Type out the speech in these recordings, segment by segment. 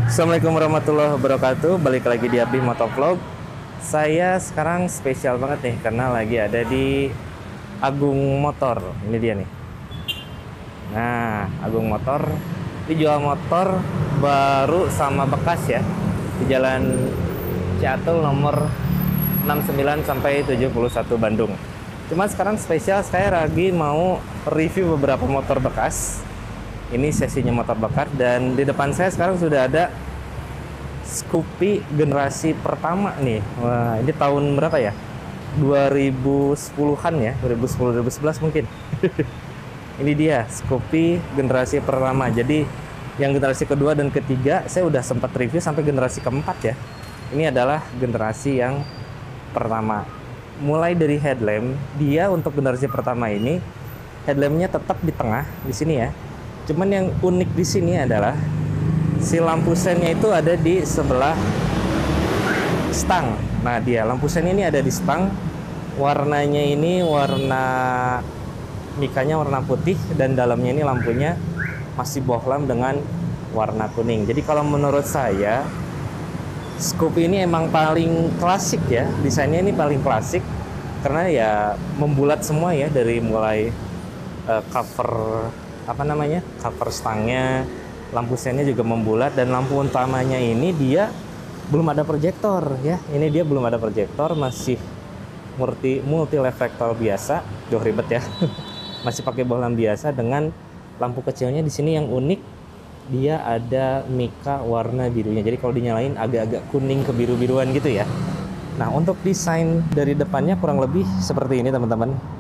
Assalamualaikum warahmatullahi wabarakatuh. Balik lagi di Abdi Motovlog. Saya sekarang spesial banget nih karena lagi ada di Agung Motor. Ini dia nih. Nah, Agung Motor dijual motor baru sama bekas ya. Di Jalan Ciatul nomor 69 sampai 71 Bandung. Cuma sekarang spesial saya lagi mau review beberapa motor bekas. Ini sesinya motor bakar dan di depan saya sekarang sudah ada Scoopy generasi pertama nih. Wah, ini tahun berapa ya? 2010-an ya, 2010 2011 mungkin. Ini dia Scoopy generasi pertama. Jadi yang generasi kedua dan ketiga saya udah sempat review sampai generasi keempat ya. Ini adalah generasi yang pertama. Mulai dari headlamp, dia untuk generasi pertama ini headlampnya tetap di tengah di sini ya. Cuman yang unik di sini adalah si lampu sennya itu ada di sebelah stang. Nah, dia lampu sen ini ada di stang. Warnanya ini warna mikanya warna putih dan dalamnya ini lampunya masih bohlam dengan warna kuning. Jadi kalau menurut saya Scoopy ini emang paling klasik ya. Desainnya ini paling klasik karena ya membulat semua ya, dari mulai cover cover stangnya, lampu sennya juga membulat, dan lampu utamanya ini dia belum ada proyektor ya. Ini dia belum ada proyektor, masih multi reflektor biasa. Jauh ribet ya. Masih pakai bohlam biasa dengan lampu kecilnya di sini yang unik, dia ada mika warna birunya. Jadi kalau dinyalain agak-agak kuning ke biru-biruan gitu ya. Nah, untuk desain dari depannya kurang lebih seperti ini teman-teman.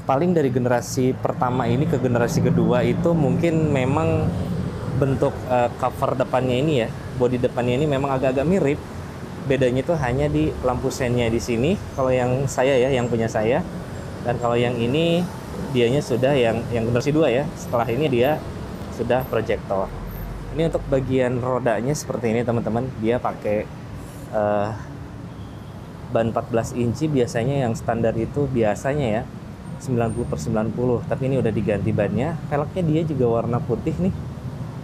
Paling dari generasi pertama ini ke generasi kedua itu mungkin memang bentuk cover depannya ini ya, bodi depannya ini memang agak-agak mirip. Bedanya itu hanya di lampu sennya di sini. Kalau yang saya ya, yang punya saya, dan kalau yang ini dianya sudah yang generasi 2 ya. Setelah ini dia sudah proyektor. Ini untuk bagian rodanya seperti ini teman-teman. Dia pakai ban 14 inci biasanya, yang standar itu biasanya ya 90/90, tapi ini udah diganti bannya. Velgnya dia juga warna putih nih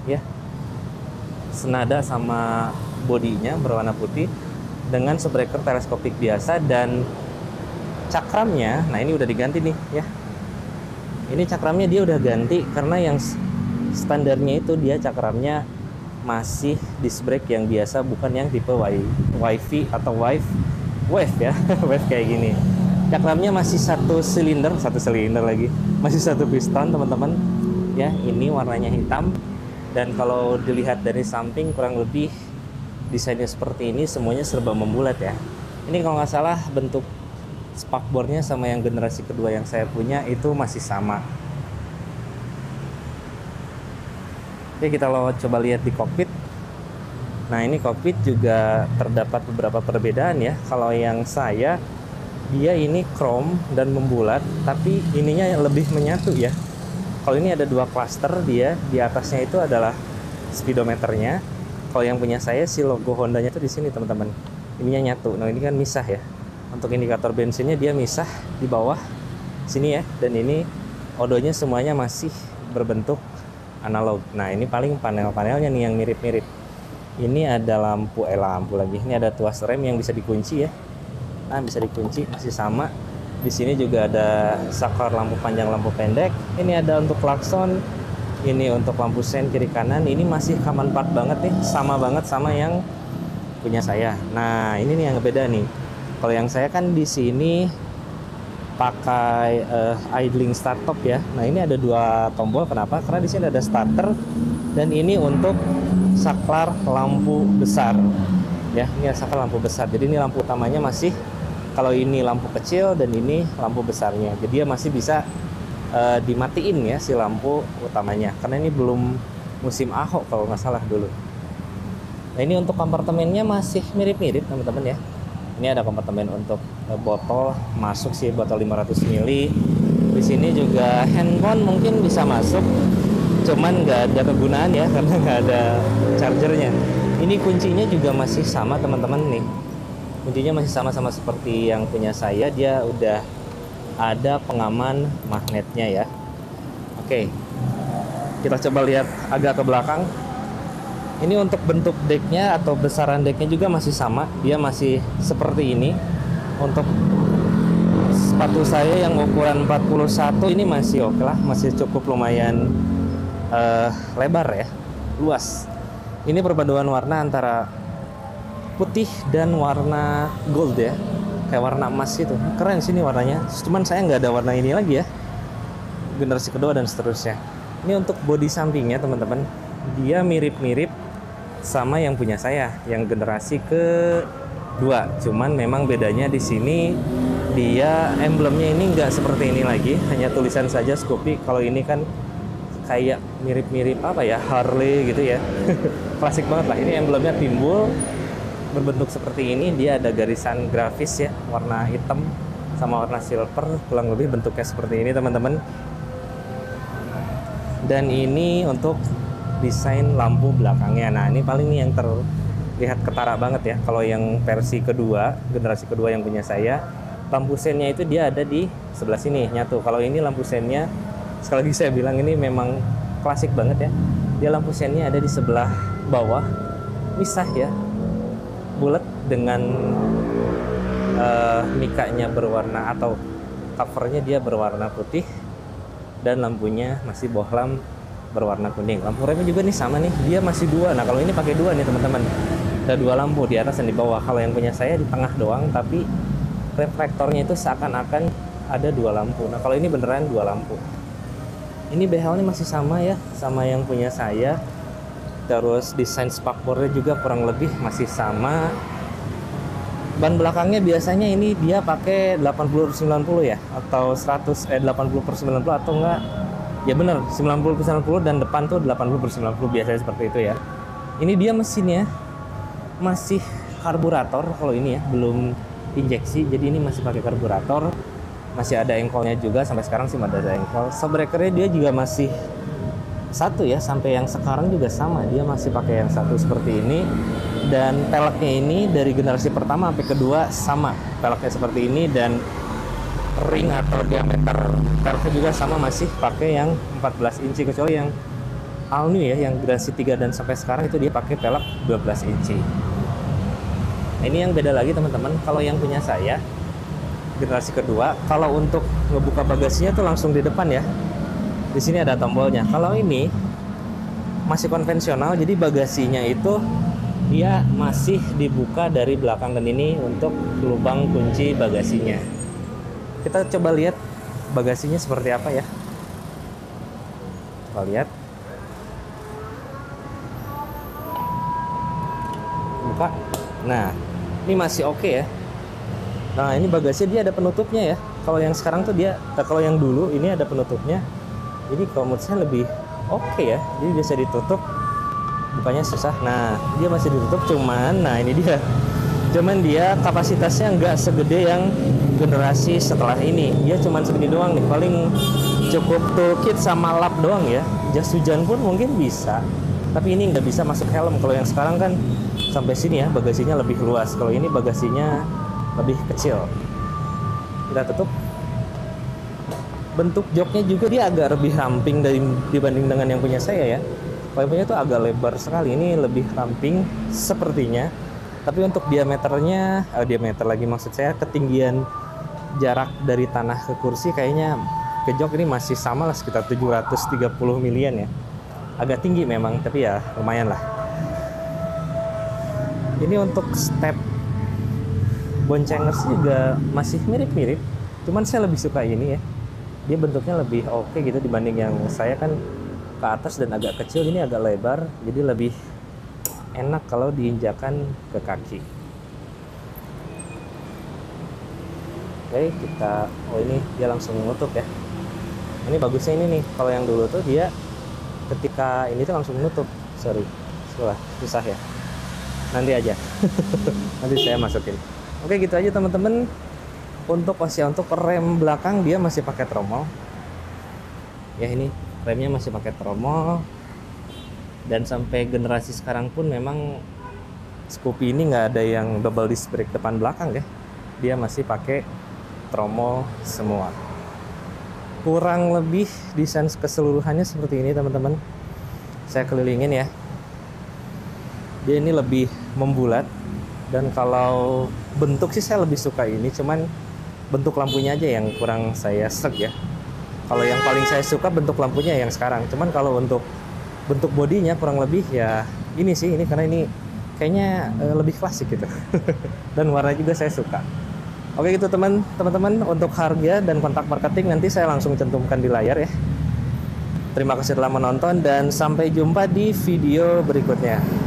ya, senada sama bodinya berwarna putih dengan shockbreaker teleskopik biasa. Dan cakramnya, nah ini udah diganti nih ya. Ini cakramnya dia udah ganti karena yang standarnya itu dia cakramnya masih disc brake yang biasa, bukan yang tipe wavy atau wave ya. Wave kayak gini. Cakramnya masih satu silinder lagi, masih satu piston teman-teman ya. Ini warnanya hitam, dan kalau dilihat dari samping kurang lebih desainnya seperti ini, semuanya serba membulat ya. Ini kalau nggak salah bentuk spakbornya sama yang generasi kedua yang saya punya itu masih sama. Oke, kita coba lihat di kokpit. Nah, ini kokpit juga terdapat beberapa perbedaan ya. Kalau yang saya, dia ini chrome dan membulat, tapi ininya lebih menyatu ya. Kalau ini ada 2 klaster, dia di atasnya itu adalah speedometernya. Kalau yang punya saya, si logo Hondanya itu di sini teman-teman. Ininya nyatu. Nah, ini kan misah ya. Untuk indikator bensinnya dia misah di bawah sini ya, dan ini odonya semuanya masih berbentuk analog. Nah, ini paling panel-panelnya nih yang mirip-mirip. Ini ada lampu lagi. Ini ada tuas rem yang bisa dikunci ya. Nah, bisa dikunci, masih sama. Di sini juga ada saklar lampu panjang, lampu pendek. Ini ada untuk klakson. Ini untuk lampu sen kiri kanan. Ini masih common part banget nih, sama banget sama yang punya saya. Nah, ini nih yang beda nih. Kalau yang saya kan di sini pakai idling start top ya. Nah, ini ada 2 tombol. Kenapa? Karena di sini ada starter, dan ini untuk saklar lampu besar. Ya, ini saklar lampu besar. Jadi ini lampu utamanya masih, kalau ini lampu kecil dan ini lampu besarnya. Jadi dia masih bisa dimatiin ya si lampu utamanya, karena ini belum musim Ahok kalau nggak salah dulu. Nah, ini untuk kompartemennya masih mirip-mirip teman-teman ya. Ini ada kompartemen untuk botol masuk sih, botol 500 ml. Di sini juga handphone mungkin bisa masuk, cuman nggak ada kegunaan ya karena nggak ada chargernya. Ini kuncinya juga masih sama teman-teman nih. Kuncinya masih sama seperti yang punya saya. Dia udah ada pengaman magnetnya ya. Oke, kita coba lihat agak ke belakang. Ini untuk bentuk decknya atau besaran decknya juga masih sama, dia masih seperti ini. Untuk sepatu saya yang ukuran 41 ini masih oke lah, masih cukup lumayan lebar ya, luas. Ini perpaduan warna antara putih dan warna gold ya, kayak warna emas itu. Keren sih ini warnanya, cuman saya nggak ada warna ini lagi ya, generasi kedua dan seterusnya. Ini untuk bodi sampingnya teman-teman, dia mirip-mirip sama yang punya saya yang generasi kedua, cuman memang bedanya di sini dia emblemnya ini nggak seperti ini lagi, hanya tulisan saja Scoopy. Kalau ini kan kayak mirip-mirip apa ya, Harley gitu ya. Klasik banget lah. Ini emblemnya timbul berbentuk seperti ini, dia ada garisan grafis ya, warna hitam sama warna silver, kurang lebih bentuknya seperti ini teman-teman. Dan ini untuk desain lampu belakangnya. Nah ini paling nih yang terlihat ketara banget ya. Kalau yang versi kedua, generasi kedua yang punya saya, lampu sennya itu dia ada di sebelah sini nyatu. Kalau ini lampu sennya, sekali lagi saya bilang ini memang klasik banget ya, dia lampu sennya ada di sebelah bawah, misah ya, bulat dengan mikanya berwarna atau covernya dia berwarna putih, dan lampunya masih bohlam berwarna kuning. Lampu remnya juga nih sama nih, dia masih dua. Nah kalau ini pakai dua nih teman-teman, ada dua lampu di atas dan di bawah. Kalau yang punya saya di tengah doang, tapi reflektornya itu seakan-akan ada dua lampu. Nah kalau ini beneran dua lampu. Ini behelnya masih sama ya, sama yang punya saya. Terus desain spakbornya juga kurang lebih masih sama. Ban belakangnya biasanya ini dia pakai 80/90 ya, atau 80/90 atau enggak? Ya bener, 90/90, dan depan tuh 80/90 biasanya seperti itu ya. Ini dia mesinnya masih karburator kalau ini ya, belum injeksi, jadi ini masih pakai karburator. Masih ada engkolnya juga, sampai sekarang sih masih ada engkol. Shockbreakernya dia juga masih satu ya, sampai yang sekarang juga sama, dia masih pakai yang satu seperti ini. Dan peleknya ini dari generasi pertama sampai kedua sama, peleknya seperti ini, dan ring atau diameter peleknya juga sama, masih pakai yang 14 inci, kecuali yang all new ya, yang generasi 3 dan sampai sekarang itu dia pakai pelek 12 inci. Ini yang beda lagi teman-teman, kalau yang punya saya generasi kedua, kalau untuk ngebuka bagasinya tuh langsung di depan ya. Di sini ada tombolnya. Kalau ini masih konvensional, jadi bagasinya itu dia masih dibuka dari belakang, dan ini untuk lubang kunci bagasinya. Kita coba lihat bagasinya seperti apa ya. Coba lihat. Buka. Nah, ini masih oke ya. Nah ini bagasinya dia ada penutupnya ya. Kalau yang sekarang tuh dia, kalau yang dulu ini ada penutupnya. Jadi kalau menurut saya lebih oke ya. Jadi bisa ditutup, bukanya susah. Nah dia masih ditutup, cuman nah ini dia. Cuman dia kapasitasnya nggak segede yang generasi setelah ini. Dia cuman segini doang nih. Paling cukup toolkit sama lap doang ya. Jas hujan pun mungkin bisa. Tapi ini nggak bisa masuk helm. Kalau yang sekarang kan sampai sini ya, bagasinya lebih luas. Kalau ini bagasinya lebih kecil. Kita tutup. Bentuk joknya juga dia agak lebih ramping dibanding dengan yang punya saya ya. Kalau yang punya itu agak lebar sekali, ini lebih ramping sepertinya. Tapi untuk diameternya, diameter lagi maksud saya, ketinggian jarak dari tanah ke kursi kayaknya ke jok ini masih sama lah, sekitar 730 milian ya. Agak tinggi memang, tapi ya lumayan lah. Ini untuk step boncengers juga masih mirip-mirip, cuman saya lebih suka ini ya, dia bentuknya lebih oke gitu dibanding yang saya kan ke atas dan agak kecil, ini agak lebar, jadi lebih enak kalau diinjakan ke kaki. Oke, kita, oh ini dia langsung menutup ya. Ini bagusnya ini nih, kalau yang dulu tuh dia ketika ini tuh langsung menutup. Sorry, susah ya, nanti aja. Nanti saya masukin. Oke gitu aja teman-teman. Untuk untuk rem belakang dia masih pakai tromol. Ya ini remnya masih pakai tromol. Dan sampai generasi sekarang pun memang Scoopy ini nggak ada yang double disc brake depan belakang ya. Dia masih pakai tromol semua. Kurang lebih desain keseluruhannya seperti ini teman-teman. Saya kelilingin ya. Dia ini lebih membulat, dan kalau bentuk sih saya lebih suka ini, cuman bentuk lampunya aja yang kurang saya sreg ya. Kalau yang paling saya suka bentuk lampunya yang sekarang, cuman kalau untuk bentuk bodinya kurang lebih ya ini sih, ini karena ini kayaknya lebih klasik gitu. Dan warna juga saya suka. Oke gitu teman-teman, untuk harga dan kontak marketing nanti saya langsung cantumkan di layar ya. Terima kasih telah menonton dan sampai jumpa di video berikutnya.